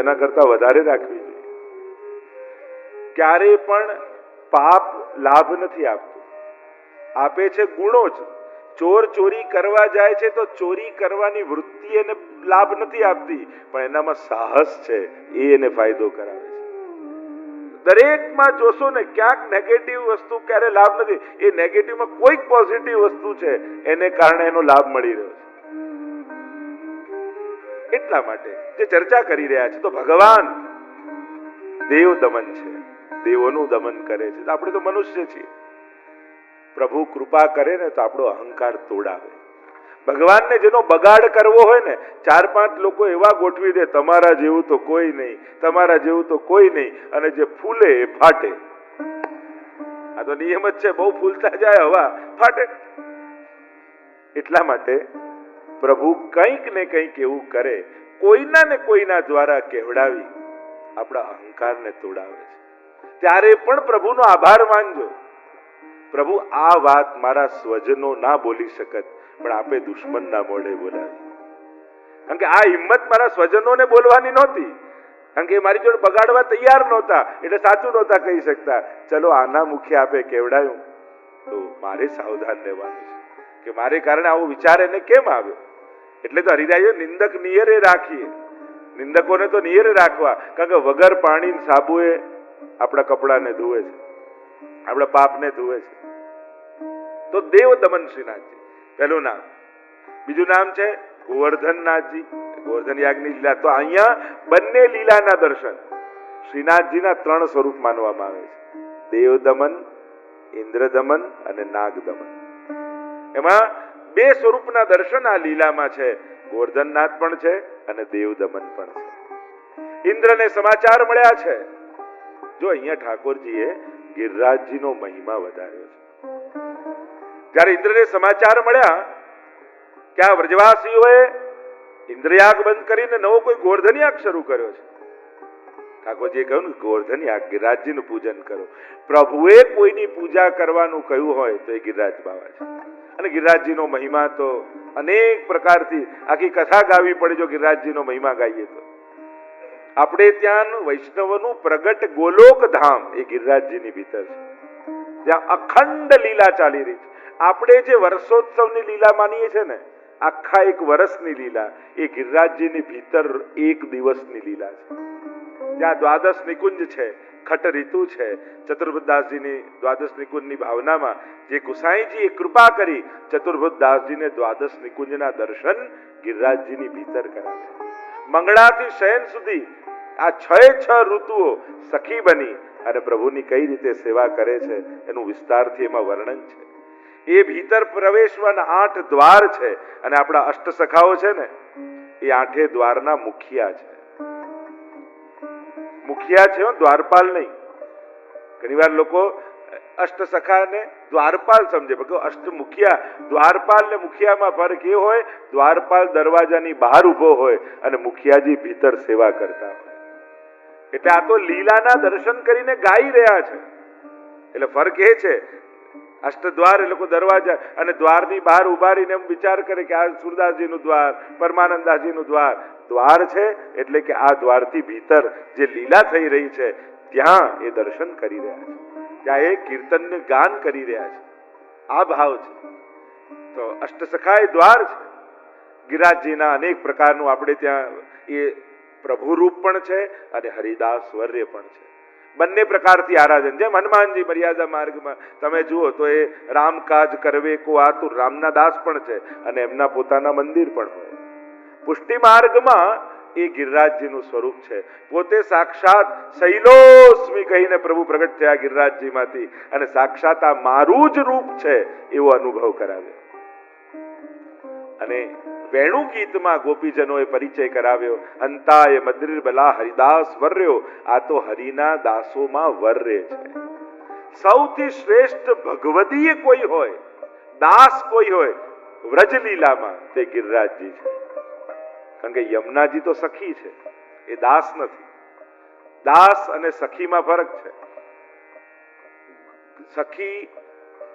એના કરતા વધારે રાખવી જોઈએ. ક્યારેય પણ પાપ લાભ નથી આપતું, આપે છે ગુણો જ. ચોર ચોરી કરવા જાય છે તો ચોરી કરવાની વૃત્તિ એને લાભ નથી આપતી, પણ એનામાં સાહસ છે એ એને ફાયદો કરાવે છે. દરેકમાં જોશો ને ક્યાંક નેગેટિવ વસ્તુ ક્યારે લાભ નથી, એ નેગેટિવમાં કોઈક પોઝિટિવ વસ્તુ છે એને કારણે એનો લાભ મળી રહ્યો છે. એટલા માટે જે ચર્ચા કરી રહ્યા છે તો ભગવાન દેવ દમન છે, દેવોનું દમન કરે છે. આપણે તો મનુષ્ય છીએ. પ્રભુ કૃપા કરે ને તો આપણો અહંકાર તોડાવે. ભગવાનને જેનો બગાડ કરવો હોય ને, 4-5 લોકો એવા ગોઠવી દે, તમારા જેવું તો કોઈ નહીં, તમારા જેવું તો કોઈ નહીં, અને જે ફૂલે એ ફાટે. આ તો નિયમ જ છે, બહુ ફૂલતા જાય હવા ફાટે. એટલા માટે પ્રભુ કંઈક ને કંઈક એવું કરે, કોઈના ને કોઈના દ્વારા કહેવડાવી આપણા અહંકારને તોડાવે છે. ત્યારે પણ પ્રભુનો આભાર માનજો. પ્રભુ આ વાત મારા સ્વજનો ના બોલી શકત, પણ આપે દુશ્મનના મોઢે બોલાવી. કારણ કે આ હિંમત મારા સ્વજનોને બોલવાની નહોતી, કારણ કે મારી જોડે બગાડવા તૈયાર નહોતા, એટલે સાચું નહોતા કહી શકતા. ચલો આના મુખે આપે કેવડાયું તો મારે સાવધાન રહેવાનું છે કે મારે કારણે આવો વિચાર એને કેમ આવ્યો. એટલે તો હરિરાઈએ નિંદક નિયરે રાખીએ. નિંદકોને તો નિયરે રાખવા, કારણ કે વગર પાણી સાબુએ આપણા કપડાને ધુએ છે, આપણા પાપને ધુએ છે. તો દેવ દમન શ્રીનાથજી પહેલું નામ. બીજું નામ છે ગોવર્ધનનાથજી, ગોવર્ધન યાગની લીલા. તો અહીંયા બંને લીલાના દર્શન શ્રીનાથજીના 3 સ્વરૂપ માનવામાં આવે છે: દેવ દમન, ઇન્દ્ર દમન અને નાગ દમન. એમાં 2 સ્વરૂપના દર્શન આ લીલામાં છે. ગોવર્ધનનાથ પણ છે અને દેવ દમન પણ છે. ઇન્દ્રને સમાચાર મળ્યા છે. જો અહીંયા ઠાકોરજીએ ગિરિરાજજીનો મહિમા વધાર્યો છે. જ્યારે ઇન્દ્રને સમાચાર મળ્યા કે આ વ્રજવાસીઓએ ઇન્દ્રયાગ બંધ કરીને નવો કોઈ ગોવર્ધન યાગ શરૂ કર્યો છે, ઠાકોરજીએ કહ્યું ને ગોવર્ધન યાગ, ગિરિરાજજીનું પૂજન કરો. પ્રભુએ કોઈની પૂજા કરવાનું કહ્યું હોય તો એ ગિરિરાજ બાવા છે. અને ગિરિરાજજીનો મહિમા તો અનેક પ્રકારથી આખી કથા ગાવી પડે જો ગિરિરાજજીનો મહિમા ગાઈએ તો. આપણે ત્યાં વૈષ્ણવનું પ્રગટ ગોલોક ધામ એ ગિરિરાજજીની ભીતર છે, જ્યાં અખંડ લીલા ચાલી રહી છે. આપણે જે વર્ષોત્સવની લીલા માનીએ છીએ ને, આખા એક વર્ષની લીલા એ ગિરિરાજજીની ભીતર એક દિવસની લીલા છે. ત્યાં દ્વાદશ નિકુંજ છે, ખટ ઋતુ છે. ચતુર્ભુજદાસજીની દ્વાદશ નિકુંજની ભાવનામાં જે ગુસાઈજીએ કૃપા કરી, ચતુર્ભુજદાસજીને દ્વાદશ નિકુંજના દર્શન ગિરિરાજજીની ભીતર કરાવ્યા. મંગળાથી શયન સુધી આ 6 ઋતુઓ સખી બની અને પ્રભુની કઈ રીતે સેવા કરે છે એનું વિસ્તારથી એમાં વર્ણન છે. એ ભીતર પ્રવેશવાના 8 દ્વાર છે. અને આપણા અષ્ટસખાઓ છે ને, એ 8 દ્વારના મુખિયા છે. મુખિયા છે, દ્વારપાલ નહીં. ઘણીવાર લોકો અષ્ટસખાને દ્વારપાલ સમજે, પણ અષ્ટમુખિયા, દ્વારપાલ ને મુખિયામાં ફરક એ હોય, દ્વારપાલ દરવાજાની બહાર ઉભો હોય અને મુખિયાજી ભીતર સેવા કરતા હોય. એટલે આ તો લીલાના દર્શન કરીને ગાઈ રહ્યા છે. એટલે ફરક એ છે, અષ્ટદ્વાર એ લોકો દરવાજા અને દ્વારની બહાર ઉભા રહીને એમ વિચાર કરે કે આ સુરદાસજીનું દ્વાર, પરમાનંદાસજીનું દ્વાર. દ્વાર છે એટલે કે આ દ્વારથી ભીતર જે લીલા થઈ રહી છે ત્યાં એ દર્શન કરી રહ્યા છે, ત્યાં એ કીર્તનને ગાન કરી રહ્યા છે. આ ભાવ છે. તો અષ્ટસખા એ દ્વાર છે. ગિરિરાજજીના અનેક પ્રકારનું આપણે ત્યાં એ પ્રભુ રૂપ પણ છે અને હરિદાસ વર્ય પણ છે. બંને પ્રકારથી આરાધન. જેમ હનુમાનજી મર્યાદા માર્ગમાં તમે જુઓ તો એ રામ કાજ કરવે કો આતુર, રામના દાસ પણ છે અને એમના પોતાના મંદિર પણ હોય. પુષ્ટિ માર્ગમાં એ ગિરિરાજજીનું સ્વરૂપ છે. પોતે સાક્ષાત શૈલોસ્મી કહીને પ્રભુ પ્રગટ થયા ગિરિરાજજીમાંથી અને સાક્ષાત આ મારું જ રૂપ છે એવો અનુભવ કરાવ્યો. અને વેણુ ગીતમાં ગોપીજનોએ પરિચય કરાવ્યો. અંતાય મદ્રિર બલા હરિદાસ વર્યો. આ તો હરિના દાસોમાં વર્ય છે. સૌથી શ્રેષ્ઠ ભગવદીય કોઈ હોય, દાસ કોઈ હોય વ્રજલીલામાં, તે ગિરિરાજજી છે. કારણ કે યમુનાજી તો સખી છે, એ દાસ નથી. દાસ અને સખીમાં ફરક છે. સખી,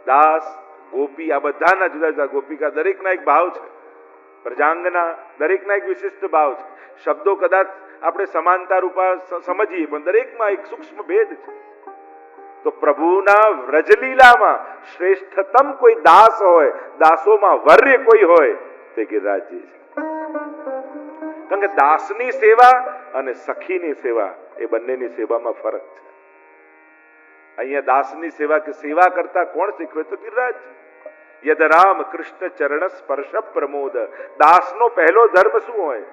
દાસ, ગોપી આ બધાના જુદા જુદા, ગોપિકા દરેકના એક ભાવ છે. પ્રજાંગના દરેકના એક વિશિષ્ટ ભાવ છે. શબ્દો કદાચ આપણે સમાનતા રૂપા સમજીએ, પણ દરેકમાં એક સૂક્ષ્મ ભેદ છે. તો પ્રભુના વ્રજલીલામાં શ્રેષ્ઠતમ કોઈ દાસ હોય, દાસોમાં વર્ય કોઈ હોય તે ગિરિરાજજી છે. કારણ કે દાસની સેવા અને સખીની સેવા એ બંનેની સેવામાં ફરક છે. અહીંયા દાસની સેવા કે સેવા કરતા કોણ શીખવે? તો ગિરિરાજ. યદ રામ કૃષ્ણ ચરણ સ્પર્શ પ્રમોદ. દાસનો પહેલો ધર્મ શું હોય?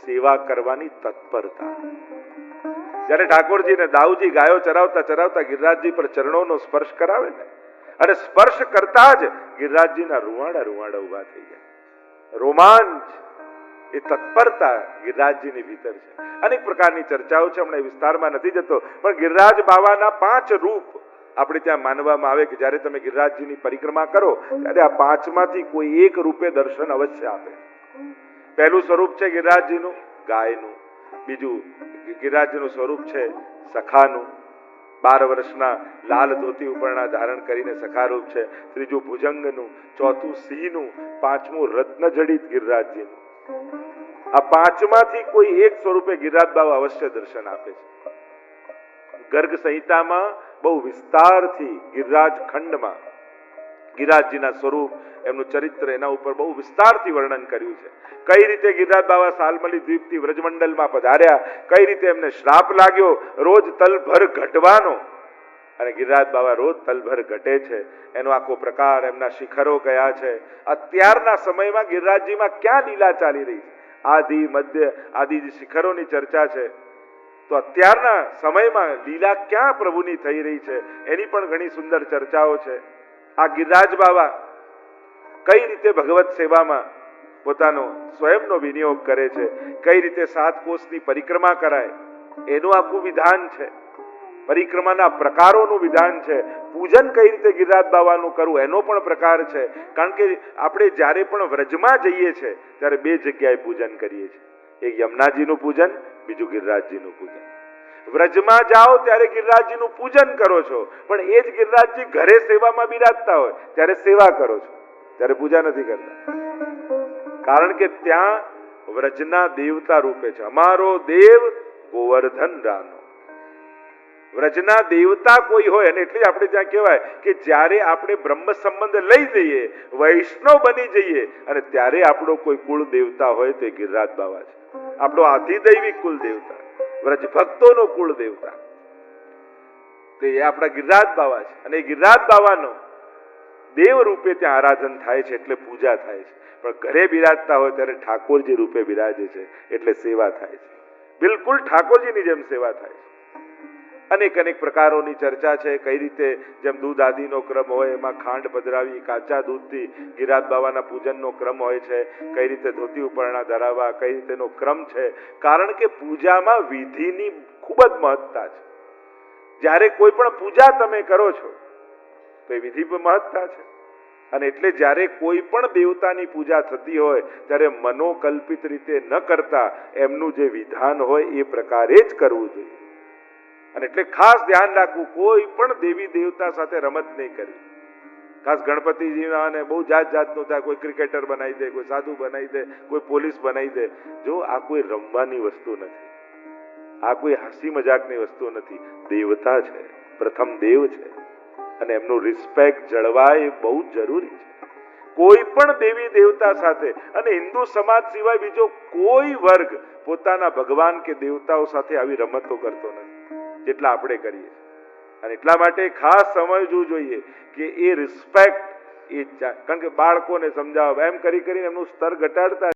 સેવા કરવાની તત્પરતા. જ્યારે ઠાકોરજીને દાઉજી ગાયો ચરાવતા ચરાવતા ગિરિરાજજી પર ચરણોનો સ્પર્શ કરાવે ને, અને સ્પર્શ કરતા જ ગિરિરાજજીના રૂવાડા રૂવાડા ઉભા થઈ જાય. રોમાંચ, એ તત્પરતા ગિરિરાજજીની ભીતર છે. અનેક પ્રકારની ચર્ચાઓ છે, હમણાં વિસ્તારમાં નથી જતો, પણ ગિરિરાજ બાવાના 5 રૂપ આપણે ત્યાં માનવામાં આવે કે જ્યારે તમે ગિરિરાજજીની પરિક્રમા કરો ત્યારે આ 5માંથી કોઈ એક રૂપે દર્શન અવશ્ય આપે. પહેલું સ્વરૂપ છે ગિરિરાજજીનું ગાયનું. બીજું ગિરિરાજજીનું સ્વરૂપ છે સખાનું. 12 વર્ષના લાલ ધોતી ઉપરણા ધારણ કરીને સખારૂપ છે. ત્રીજું ભુજંગનું. ચોથું સિંહનું. 5મું રત્નજડિત ગિરિરાજજીનું. આ 5માંથી કોઈ એક સ્વરૂપે ગિરિરાજ બાવા અવશ્ય દર્શન આપે છે. ગર્ગ સંહિતામાં બહુ વિસ્તારથી ગિરિરાજ ખંડમાં ગિરિરાજજીના સ્વરૂપ, એમનું ચરિત્ર, એના ઉપર બહુ વિસ્તારથી વર્ણન કર્યું છે. કઈ રીતે ગિરિરાજ બાવા સાલમલી દ્વીપથી વ્રજમંડલમાં પધાર્યા, કઈ રીતે એમને શ્રાપ લાગ્યો રોજ તલભર ઘટવાનો, અને ગિરિરાજ બાવા રોજ તલભર ઘટે છે, એનો આખો પ્રકાર, એમના શિખરો કયા છે, અત્યારના સમયમાં ગિરિરાજજીમાં ક્યાં લીલા ચાલી રહી છે, આદિ મધ્ય આદિ જે શિખરોની ચર્ચા છે, તો અત્યારના સમયમાં લીલા ક્યાં પ્રભુની થઈ રહી છે એની પણ ઘણી સુંદર ચર્ચાઓ છે. આ ગિરિરાજ બાવા કઈ રીતે ભગવત સેવામાં પોતાનો સ્વયંનો વિનિયોગ કરે છે, કઈ રીતે 7 કોષની પરિક્રમા કરાય એનું આખું વિધાન છે. પરિક્રમાના પ્રકારોનું વિધાન છે. પૂજન કઈ રીતે ગિરિરાજ બાવાનું કરવું એનો પણ પ્રકાર છે. કારણ કે આપણે જ્યારે પણ વ્રજમાં જઈએ છીએ ત્યારે 2 જગ્યાએ પૂજન કરીએ છીએ. એક યમુનાજીનું પૂજન, બીજું ગિરિરાજજીનું પૂજન. વ્રજમાં જાઓ ત્યારે ગિરિરાજજીનું પૂજન કરો છો, પણ એ જ ગિરિરાજજી ઘરે સેવામાં બિરાજતા હોય ત્યારે સેવા કરો છો, ત્યારે પૂજા નથી કરતા. કારણ કે ત્યાં વ્રજના દેવતા રૂપે છે. અમારો દેવ ગોવર્ધન રાનો. વ્રજના દેવતા કોઈ હોય, અને એટલે આપણે ત્યાં કહેવાય કે જ્યારે આપણે બ્રહ્મ સંબંધ લઈ જઈએ, વૈષ્ણવ બની જઈએ, અને ત્યારે આપણો કોઈ કુળ દેવતા હોય તો એ ગિરિરાજ બાવા છે. આપણો આધિદૈવિક કુલ દેવતા, વ્રજ ભક્તોનો કુળ દેવતા તે આપણા ગિરિરાજ બાવા છે. અને ગિરિરાજ બાવાનો દેવ રૂપે ત્યાં આરાધન થાય છે, એટલે પૂજા થાય છે. પણ ઘરે બિરાજતા હોય ત્યારે ઠાકોરજી રૂપે બિરાજે છે, એટલે સેવા થાય છે. બિલકુલ ઠાકોરજીની જેમ સેવા થાય છે. અનેક અનેક પ્રકારોની ચર્ચા છે. કઈ રીતે જેમ દૂધ આદિનો ક્રમ હોય એમાં ખાંડ પધરાવી, કાચા દૂધથી ગિરિરાજ બાવાના પૂજનનો ક્રમ હોય છે. કઈ રીતે ધોતી ઉપરણા ધરાવવા, કઈ રીતેનો ક્રમ છે. કારણ કે પૂજામાં વિધિની ખૂબ જ મહત્તા છે. જ્યારે કોઈ પણ પૂજા તમે કરો છો તો એ વિધિ પર મહત્તા છે. અને એટલે જ્યારે કોઈ પણ દેવતાની પૂજા થતી હોય ત્યારે મનોકલ્પિત રીતે ન કરતા એમનું જે વિધાન હોય એ પ્રકારે જ કરવું જોઈએ. અને એટલે ખાસ ધ્યાન રાખવું, કોઈ પણ દેવી દેવતા સાથે રમત નહીં કરવી. ખાસ ગણપતિજીના અને બહુ જાત જાતનું થાય. કોઈ ક્રિકેટર બનાવી દે, કોઈ સાધુ બનાવી દે, કોઈ પોલીસ બનાવી દે. જો આ કોઈ રમવાની વસ્તુ નથી, આ કોઈ હસી મજાકની વસ્તુ નથી. દેવતા છે, પ્રથમ દેવ છે, અને એમનું રિસ્પેક્ટ જળવાય એ બહુ જરૂરી છે. કોઈ પણ દેવી દેવતા સાથે, અને હિન્દુ સમાજ સિવાય બીજો કોઈ વર્ગ પોતાના ભગવાન કે દેવતાઓ સાથે આવી રમતો કરતો નથી જેટલા આપણે કરીએ. અને એટલા માટે ખાસ સમજવું જોઈએ કે એ રિસ્પેક્ટ, એ કારણ કે બાળકોને સમજાવવા એમ કરી કરીને એમનું સ્તર ઘટાડતા